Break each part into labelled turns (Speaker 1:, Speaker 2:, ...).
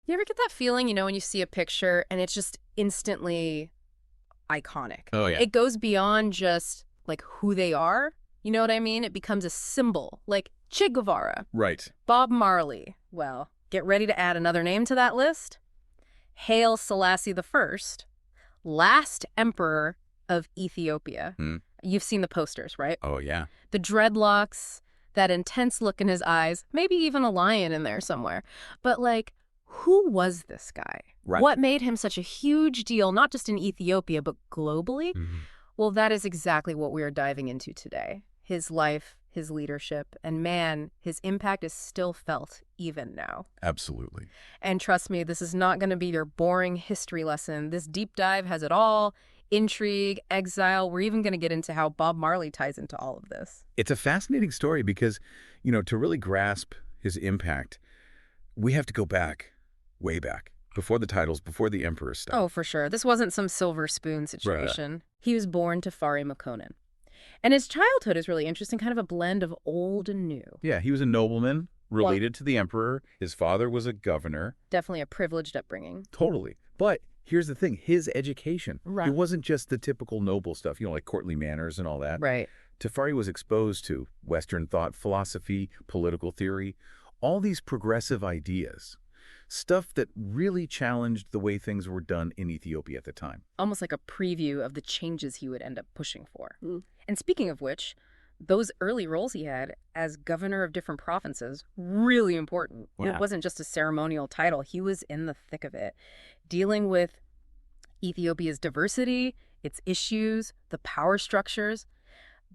Speaker 1: You ever get that feeling, when you see a picture and it's just instantly iconic?
Speaker 2: Oh, yeah.
Speaker 1: It goes beyond just, like, who they are. You know what I mean? It becomes a symbol, like Che Guevara,
Speaker 2: Right.
Speaker 1: Bob Marley. Well, get ready to add another name to that list. Haile Selassie I, last emperor of Ethiopia.
Speaker 2: Hmm.
Speaker 1: You've seen the posters, right?
Speaker 2: Oh, yeah.
Speaker 1: The dreadlocks, that intense look in his eyes, maybe even a lion in there somewhere. But, like, who was this guy?
Speaker 2: Right.
Speaker 1: What made him such a huge deal, not just in Ethiopia, but globally?
Speaker 2: Mhm.
Speaker 1: Well, that is exactly what we are diving into today. His life, his leadership, and man, his impact is still felt even now.
Speaker 2: Absolutely.
Speaker 1: And trust me, this is not going to be your boring history lesson. This deep dive has it all. Intrigue, exile. We're even going to get into how Bob Marley ties into all of this.
Speaker 2: It's a fascinating story because, to really grasp his impact, we have to go back, way back, before the titles, before the emperor stuff.
Speaker 1: Oh, for sure. This wasn't some silver spoon situation. He was born to Fari Makonnen. And his childhood is really interesting, kind of a blend of old and new.
Speaker 2: Yeah, he was a nobleman related to the emperor. His father was a governor.
Speaker 1: Definitely a privileged upbringing.
Speaker 2: Totally. But here's the thing, his education.
Speaker 1: Right.
Speaker 2: It wasn't just the typical noble stuff, like courtly manners and all that.
Speaker 1: Right.
Speaker 2: Tafari was exposed to Western thought, philosophy, political theory, all these progressive ideas, stuff that really challenged the way things were done in Ethiopia at the time.
Speaker 1: Almost like a preview of the changes he would end up pushing for. And speaking of which, those early roles he had as governor of different provinces, really important.
Speaker 2: Yeah.
Speaker 1: It wasn't just a ceremonial title. He was in the thick of it, dealing with Ethiopia's diversity, its issues, the power structures.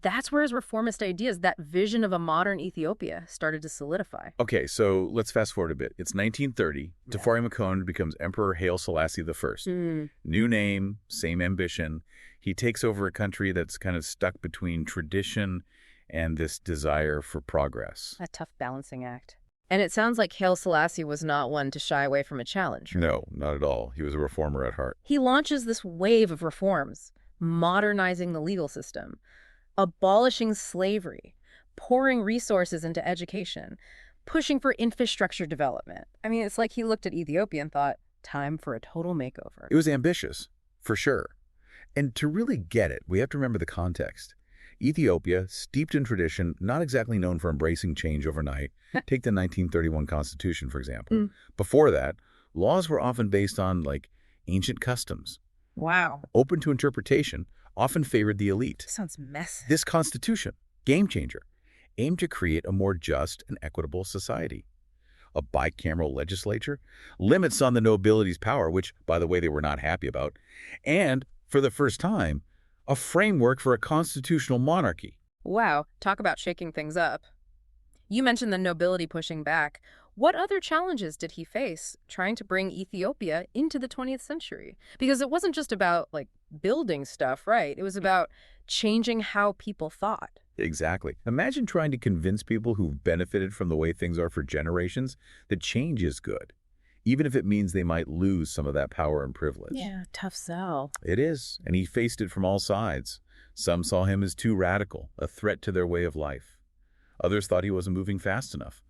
Speaker 1: That's where his reformist ideas, that vision of a modern Ethiopia, started to solidify.
Speaker 2: Okay, so let's fast forward a bit. It's 1930.
Speaker 1: Yeah.
Speaker 2: Tafari Makonnen becomes Emperor Haile Selassie I. New name, same ambition. He takes over a country that's kind of stuck between tradition and this desire for progress.
Speaker 1: A tough balancing act. And it sounds like Haile Selassie was not one to shy away from a challenge.
Speaker 2: No, not at all. He was a reformer at heart.
Speaker 1: He launches this wave of reforms, modernizing the legal system, abolishing slavery, pouring resources into education, pushing for infrastructure development. I mean, it's like he looked at Ethiopia and thought, time for a total makeover.
Speaker 2: It was ambitious, for sure. And to really get it, we have to remember the context. Ethiopia, steeped in tradition, not exactly known for embracing change overnight. Take the 1931 Constitution, for example. Before that, laws were often based on, ancient customs.
Speaker 1: Wow.
Speaker 2: Open to interpretation, often favored the elite.
Speaker 1: Sounds messy.
Speaker 2: This Constitution, game changer, aimed to create a more just and equitable society. A bicameral legislature, limits on the nobility's power, which, by the way, they were not happy about, and, for the first time, a framework for a constitutional monarchy.
Speaker 1: Wow, talk about shaking things up. You mentioned the nobility pushing back. What other challenges did he face trying to bring Ethiopia into the 20th century? Because it wasn't just about, building stuff, right? It was about changing how people thought.
Speaker 2: Exactly. Imagine trying to convince people who've benefited from the way things are for generations that change is good, even if it means they might lose some of that power and privilege.
Speaker 1: Yeah, tough sell.
Speaker 2: It is, and he faced it from all sides. Some saw him as too radical, a threat to their way of life. Others thought he wasn't moving fast enough.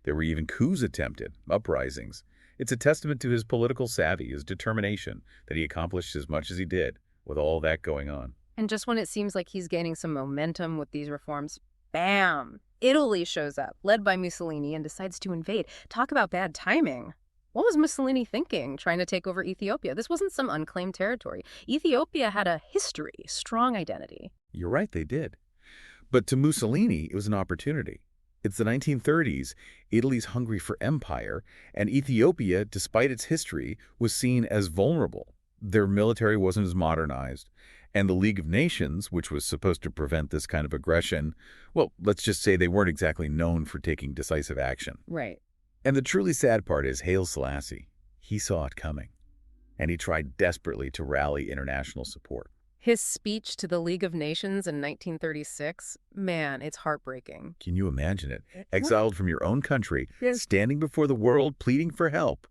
Speaker 2: There were even coups attempted, uprisings. It's a testament to his political savvy, his determination, that he accomplished as much as he did with all that going on.
Speaker 1: And just when it seems like he's gaining some momentum with these reforms, bam! Italy shows up, led by Mussolini, and decides to invade. Talk about bad timing. What was Mussolini thinking, trying to take over Ethiopia? This wasn't some unclaimed territory. Ethiopia had a history, strong identity.
Speaker 2: You're right, they did. But to Mussolini, it was an opportunity. It's the 1930s, Italy's hungry for empire, and Ethiopia, despite its history, was seen as vulnerable. Their military wasn't as modernized, and the League of Nations, which was supposed to prevent this kind of aggression, well, let's just say they weren't exactly known for taking decisive action.
Speaker 1: Right.
Speaker 2: And the truly sad part is Haile Selassie. He saw it coming, and he tried desperately to rally international support.
Speaker 1: His speech to the League of Nations in 1936, man, it's heartbreaking.
Speaker 2: Can you imagine it? Exiled from your own country, standing before the world, pleading for help,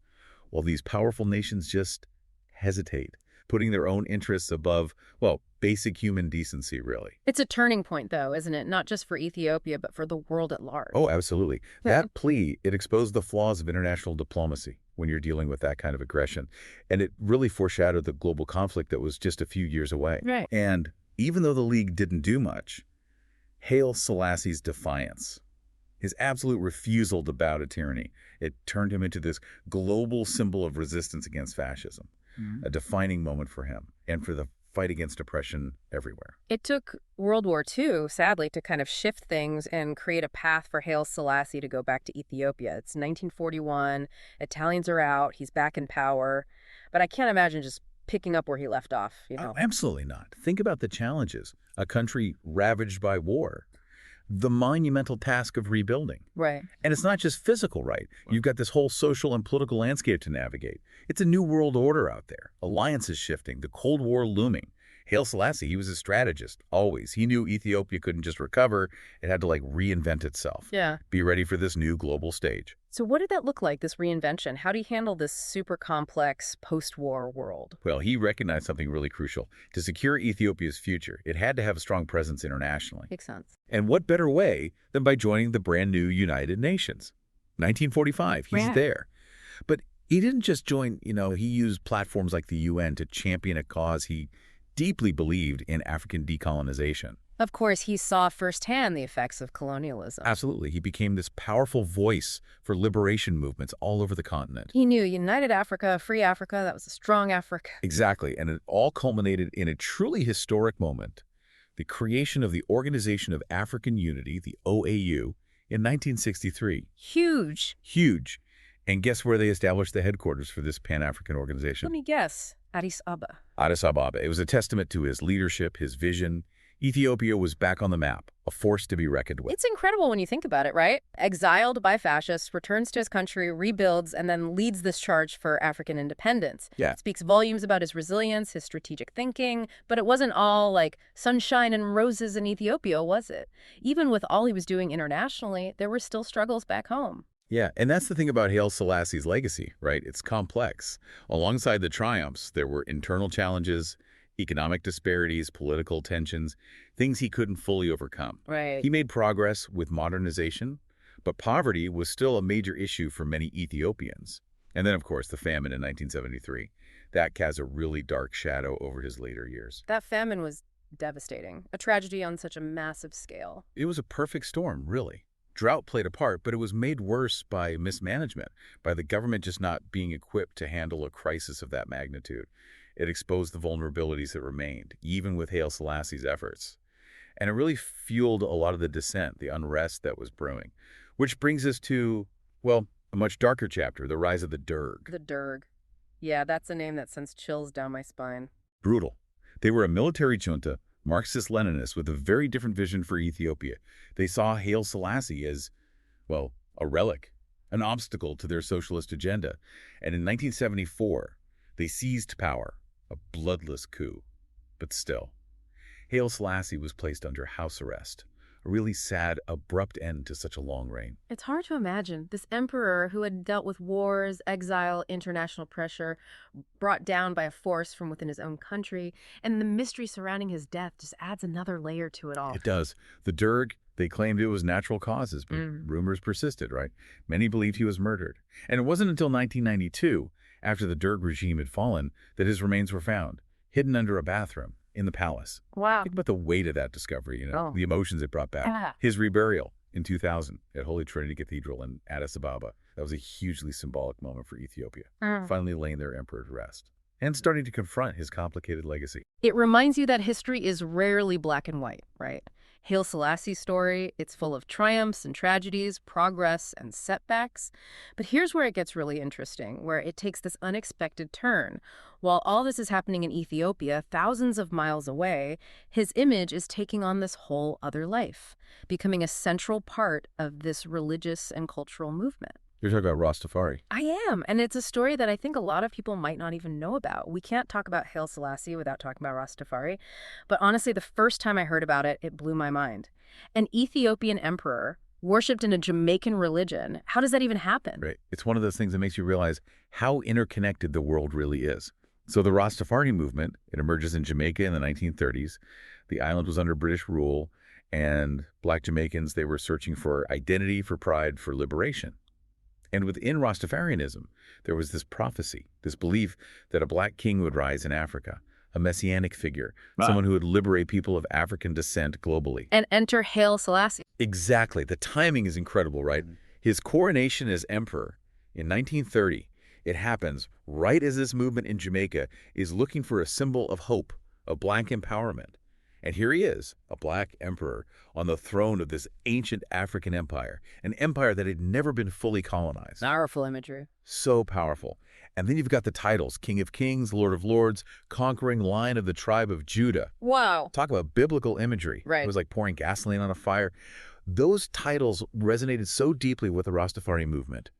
Speaker 2: while these powerful nations just hesitate, putting their own interests above, basic human decency, really.
Speaker 1: It's a turning point, though, isn't it? Not just for Ethiopia, but for the world at large.
Speaker 2: Oh, absolutely. That plea, it exposed the flaws of international diplomacy. when you're dealing with that kind of aggression. And it really foreshadowed the global conflict that was just a few years away.
Speaker 1: Right.
Speaker 2: And even though the League didn't do much, Haile Selassie's defiance, his absolute refusal to bow to tyranny, it turned him into this global symbol of resistance against fascism, a defining moment for him and for the fight against oppression everywhere.
Speaker 1: It took World War II, sadly, to kind of shift things and create a path for Haile Selassie to go back to Ethiopia. It's 1941, Italians are out, he's back in power, but I can't imagine just picking up where he left off, you know?
Speaker 2: Oh, absolutely not. Think about the challenges. A country ravaged by war, the monumental task of rebuilding.
Speaker 1: Right.
Speaker 2: And it's not just physical, right? You've got this whole social and political landscape to navigate. It's a new world order out there. Alliances shifting, the Cold War looming. Haile Selassie, he was a strategist, always. He knew Ethiopia couldn't just recover. It had to, reinvent itself.
Speaker 1: Yeah.
Speaker 2: Be ready for this new global stage.
Speaker 1: So what did that look like, this reinvention? How do you handle this super complex post-war world?
Speaker 2: Well, he recognized something really crucial. To secure Ethiopia's future, it had to have a strong presence internationally.
Speaker 1: Makes sense.
Speaker 2: And what better way than by joining the brand new United Nations? 1945, he's
Speaker 1: Right.
Speaker 2: there. But he didn't just join, he used platforms like the UN to champion a cause he deeply believed in: African decolonization.
Speaker 1: Of course, he saw firsthand the effects of colonialism.
Speaker 2: Absolutely. He became this powerful voice for liberation movements all over the continent.
Speaker 1: He knew United Africa, Free Africa, that was a strong Africa.
Speaker 2: Exactly. And it all culminated in a truly historic moment: the creation of the Organization of African Unity, the OAU, in 1963.
Speaker 1: Huge.
Speaker 2: Huge. And guess where they established the headquarters for this Pan-African organization?
Speaker 1: Let me guess. Addis Ababa.
Speaker 2: Addis Ababa. It was a testament to his leadership, his vision. Ethiopia was back on the map, a force to be reckoned with.
Speaker 1: It's incredible when you think about it, right? Exiled by fascists, returns to his country, rebuilds, and then leads this charge for African independence.
Speaker 2: Yeah.
Speaker 1: It speaks volumes about his resilience, his strategic thinking, but it wasn't all like sunshine and roses in Ethiopia, was it? Even with all he was doing internationally, there were still struggles back home.
Speaker 2: Yeah, and that's the thing about Haile Selassie's legacy, right? It's complex. Alongside the triumphs, there were internal challenges, economic disparities, political tensions, things he couldn't fully overcome.
Speaker 1: Right.
Speaker 2: He made progress with modernization, but poverty was still a major issue for many Ethiopians. And then, of course, the famine in 1973. That cast a really dark shadow over his later years.
Speaker 1: That famine was devastating, a tragedy on such a massive scale.
Speaker 2: It was a perfect storm, really. Drought played a part, but it was made worse by mismanagement, by the government just not being equipped to handle a crisis of that magnitude. It exposed the vulnerabilities that remained, even with Haile Selassie's efforts. And it really fueled a lot of the dissent, the unrest that was brewing. Which brings us to, well, a much darker chapter, the rise of the Derg.
Speaker 1: The Derg. Yeah, that's a name that sends chills down my spine.
Speaker 2: Brutal. They were a military junta, Marxist-Leninists with a very different vision for Ethiopia. They saw Haile Selassie as, well, a relic, an obstacle to their socialist agenda. And in 1974, they seized power, a bloodless coup. But still, Haile Selassie was placed under house arrest, a really sad, abrupt end to such a long reign.
Speaker 1: It's hard to imagine. This emperor who had dealt with wars, exile, international pressure, brought down by a force from within his own country, and the mystery surrounding his death just adds another layer to it all.
Speaker 2: It does. The Derg, they claimed it was natural causes, but rumors persisted, right? Many believed he was murdered. And it wasn't until 1992, after the Derg regime had fallen, that his remains were found, hidden under a bathroom in the palace.
Speaker 1: Wow.
Speaker 2: Think about the weight of that discovery,
Speaker 1: Oh.
Speaker 2: the emotions it brought back.
Speaker 1: Yeah.
Speaker 2: His reburial in 2000 at Holy Trinity Cathedral in Addis Ababa. That was a hugely symbolic moment for Ethiopia, finally laying their emperor to rest and starting to confront his complicated legacy.
Speaker 1: It reminds you that history is rarely black and white, right? Haile Selassie's story, it's full of triumphs and tragedies, progress and setbacks. But here's where it gets really interesting, where it takes this unexpected turn. While all this is happening in Ethiopia, thousands of miles away, his image is taking on this whole other life, becoming a central part of this religious and cultural movement.
Speaker 2: You're talking about Rastafari.
Speaker 1: I am, and it's a story that I think a lot of people might not even know about. We can't talk about Haile Selassie without talking about Rastafari, but honestly, the first time I heard about it, it blew my mind. An Ethiopian emperor worshipped in a Jamaican religion. How does that even happen?
Speaker 2: Right. It's one of those things that makes you realize how interconnected the world really is. So the Rastafari movement, it emerges in Jamaica in the 1930s. The island was under British rule, and Black Jamaicans, they were searching for identity, for pride, for liberation. And within Rastafarianism, there was this prophecy, this belief that a black king would rise in Africa, a messianic figure, someone who would liberate people of African descent globally.
Speaker 1: And enter Haile Selassie.
Speaker 2: Exactly. The timing is incredible, right? His coronation as emperor in 1930, it happens right as this movement in Jamaica is looking for a symbol of hope, of black empowerment. And here he is, a black emperor, on the throne of this ancient African empire, an empire that had never been fully colonized.
Speaker 1: Powerful imagery.
Speaker 2: So powerful. And then you've got the titles, King of Kings, Lord of Lords, conquering Lion of the tribe of Judah.
Speaker 1: Wow.
Speaker 2: Talk about biblical imagery.
Speaker 1: Right.
Speaker 2: It was like pouring gasoline on a fire. Those titles resonated so deeply with the Rastafari movement.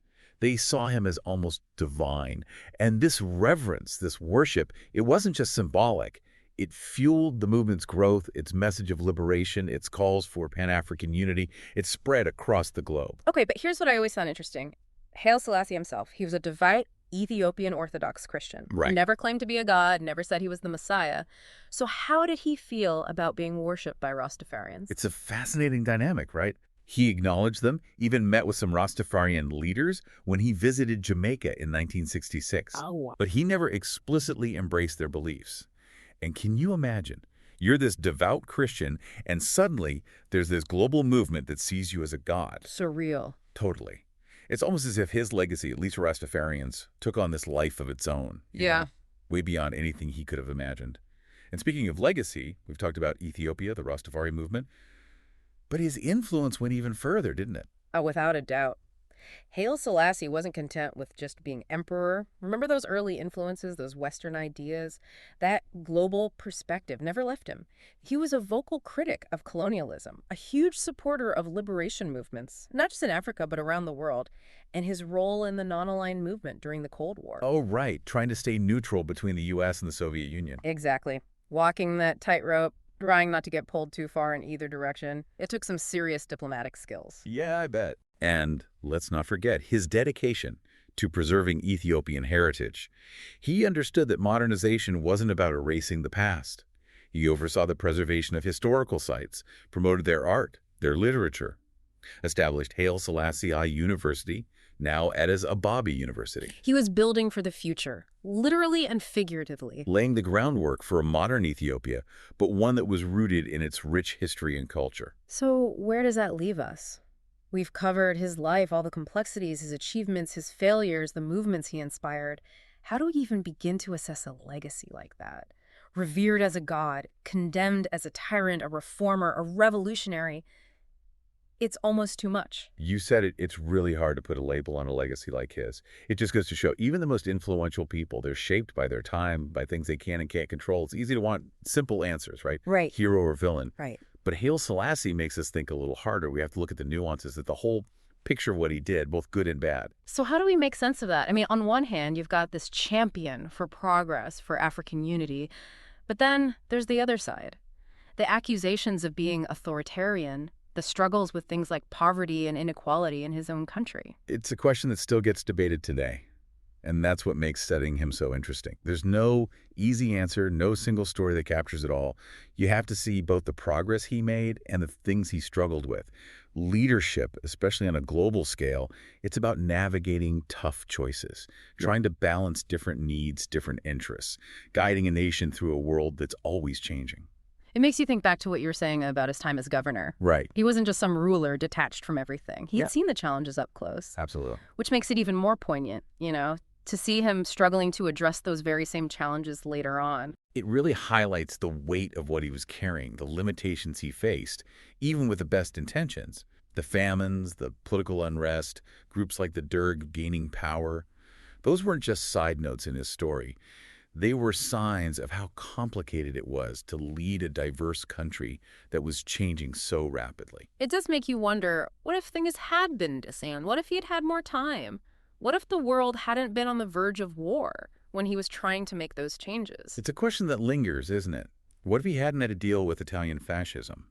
Speaker 2: They saw him as almost divine. And this reverence, this worship, it wasn't just symbolic. It fueled the movement's growth, its message of liberation, its calls for Pan-African unity. It spread across the globe.
Speaker 1: Okay, but here's what I always found interesting. Haile Selassie himself, he was a devout Ethiopian Orthodox Christian.
Speaker 2: Right.
Speaker 1: Never claimed to be a god, never said he was the Messiah. So how did he feel about being worshipped by Rastafarians?
Speaker 2: It's a fascinating dynamic, right? He acknowledged them, even met with some Rastafarian leaders when he visited Jamaica in 1966.
Speaker 1: Oh.
Speaker 2: But he never explicitly embraced their beliefs. And can you imagine? You're this devout Christian, and suddenly there's this global movement that sees you as a god.
Speaker 1: Surreal.
Speaker 2: Totally. It's almost as if his legacy, at least for Rastafarians, took on this life of its own.
Speaker 1: Yeah.
Speaker 2: Way beyond anything he could have imagined. And speaking of legacy, we've talked about Ethiopia, the Rastafari movement. But his influence went even further, didn't it?
Speaker 1: Oh, without a doubt. Haile Selassie wasn't content with just being emperor. Remember those early influences, those Western ideas? That global perspective never left him. He was a vocal critic of colonialism, a huge supporter of liberation movements, not just in Africa, but around the world, and his role in the non-aligned movement during the Cold War.
Speaker 2: Oh, right. Trying to stay neutral between the U.S. and the Soviet Union.
Speaker 1: Exactly. Walking that tightrope, trying not to get pulled too far in either direction. It took some serious diplomatic skills.
Speaker 2: Yeah, I bet. And let's not forget his dedication to preserving Ethiopian heritage. He understood that modernization wasn't about erasing the past. He oversaw the preservation of historical sites, promoted their art, their literature, established Haile Selassie I University, now Addis Ababa University.
Speaker 1: He was building for the future, literally and figuratively.
Speaker 2: Laying the groundwork for a modern Ethiopia, but one that was rooted in its rich history and culture.
Speaker 1: So where does that leave us? We've covered his life, all the complexities, his achievements, his failures, the movements he inspired. How do we even begin to assess a legacy like that? Revered as a god, condemned as a tyrant, a reformer, a revolutionary. It's almost too much.
Speaker 2: You said it, it's really hard to put a label on a legacy like his. It just goes to show, even the most influential people, they're shaped by their time, by things they can and can't control. It's easy to want simple answers, right?
Speaker 1: Right.
Speaker 2: Hero or villain.
Speaker 1: Right.
Speaker 2: But Haile Selassie makes us think a little harder. We have to look at the nuances, at the whole picture of what he did, both good and bad.
Speaker 1: So how do we make sense of that? I mean, on one hand, you've got this champion for progress, for African unity, but then there's the other side. The accusations of being authoritarian, the struggles with things like poverty and inequality in his own country.
Speaker 2: It's a question that still gets debated today. And that's what makes studying him so interesting. There's no easy answer, no single story that captures it all. You have to see both the progress he made and the things he struggled with. Leadership, especially on a global scale, it's about navigating tough choices, trying to balance different needs, different interests, guiding a nation through a world that's always changing.
Speaker 1: It makes you think back to what you were saying about his time as governor.
Speaker 2: Right.
Speaker 1: He wasn't just some ruler detached from everything. He'd seen the challenges up close.
Speaker 2: Absolutely.
Speaker 1: Which makes it even more poignant, to see him struggling to address those very same challenges later on.
Speaker 2: It really highlights the weight of what he was carrying, the limitations he faced, even with the best intentions. The famines, the political unrest, groups like the Derg gaining power. Those weren't just side notes in his story. They were signs of how complicated it was to lead a diverse country that was changing so rapidly.
Speaker 1: It does make you wonder, what if things had been disarmed? What if he had had more time? What if the world hadn't been on the verge of war when he was trying to make those changes?
Speaker 2: It's a question that lingers, isn't it? What if he hadn't had to deal with Italian fascism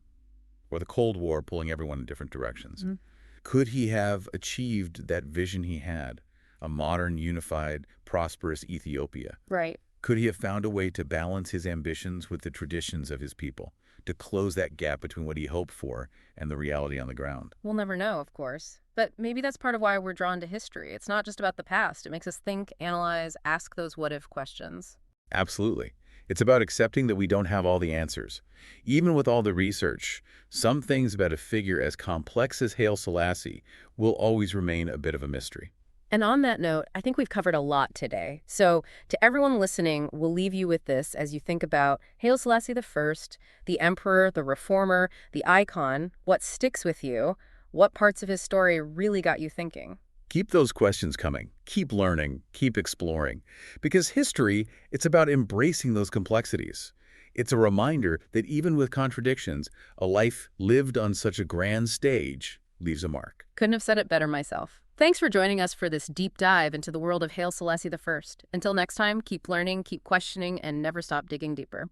Speaker 2: or the Cold War pulling everyone in different directions? Mm-hmm. Could he have achieved that vision he had, a modern, unified, prosperous Ethiopia?
Speaker 1: Right.
Speaker 2: Could he have found a way to balance his ambitions with the traditions of his people, to close that gap between what he hoped for and the reality on the ground?
Speaker 1: We'll never know, of course. But maybe that's part of why we're drawn to history. It's not just about the past. It makes us think, analyze, ask those what-if questions.
Speaker 2: Absolutely. It's about accepting that we don't have all the answers. Even with all the research, some things about a figure as complex as Haile Selassie will always remain a bit of a mystery.
Speaker 1: And on that note, I think we've covered a lot today. So to everyone listening, we'll leave you with this as you think about Haile Selassie I, the emperor, the reformer, the icon, what sticks with you, what parts of his story really got you thinking.
Speaker 2: Keep those questions coming. Keep learning. Keep exploring. Because history, it's about embracing those complexities. It's a reminder that even with contradictions, a life lived on such a grand stage leaves a mark.
Speaker 1: Couldn't have said it better myself. Thanks for joining us for this deep dive into the world of Haile Selassie I. Until next time, keep learning, keep questioning, and never stop digging deeper.